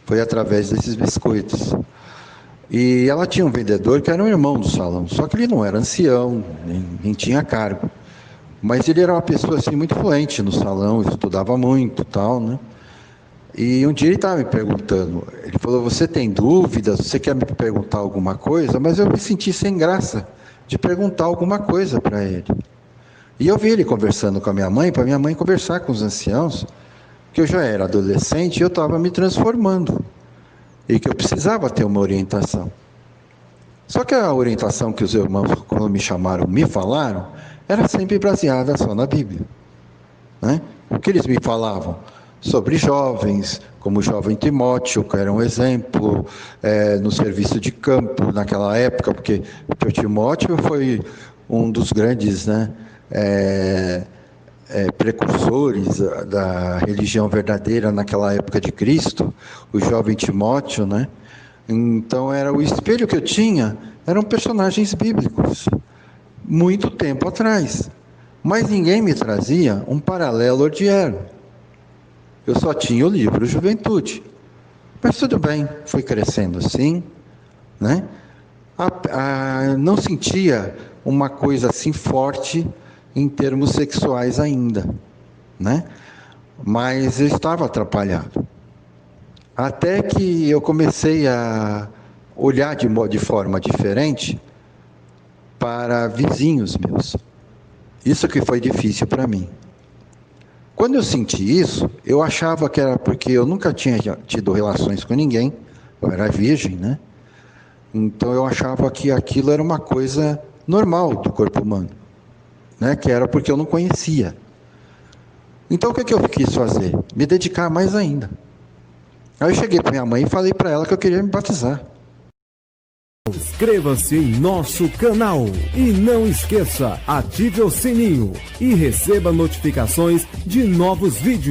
Foi através desses biscoitos. E ela tinha um vendedor que era um irmão do salão, só que ele não era ancião, nem tinha cargo. Mas ele era uma pessoa assim, muito influente no salão, estudava muito e tal, né? E um dia ele estava me perguntando, ele falou, você tem dúvidas, você quer me perguntar alguma coisa? Mas eu me senti sem graça de perguntar alguma coisa para ele. E eu vi ele conversando com a minha mãe, para minha mãe conversar com os anciãos, que eu já era adolescente e eu estava me transformando, e que eu precisava ter uma orientação. Só que a orientação que os irmãos, quando me chamaram, me falaram, era sempre baseada só na Bíblia, né? O que eles me falavam? Sobre jovens, como o jovem Timóteo, que era um exemplo, no serviço de campo naquela época, porque o Timóteo foi um dos grandes, né, precursores da religião verdadeira naquela época de Cristo, o jovem Timóteo, né? Então era o espelho que eu tinha, eram personagens bíblicos, muito tempo atrás, mas ninguém me trazia um paralelo ordinário. Eu só tinha o livro Juventude. Mas tudo bem, fui crescendo assim, né? Não sentia uma coisa assim forte em termos sexuais ainda, né? Mas eu estava atrapalhado. Até que eu comecei a olhar de forma diferente para vizinhos meus. Isso que foi difícil para mim. Quando eu senti isso, eu achava que era porque eu nunca tinha tido relações com ninguém, eu era virgem, né? Então eu achava que aquilo era uma coisa normal do corpo humano, né? Que era porque eu não conhecia. Então o que eu quis fazer? Me dedicar mais ainda. Aí eu cheguei para minha mãe e falei para ela que eu queria me batizar. Inscreva-se em nosso canal e não esqueça, ative o sininho e receba notificações de novos vídeos.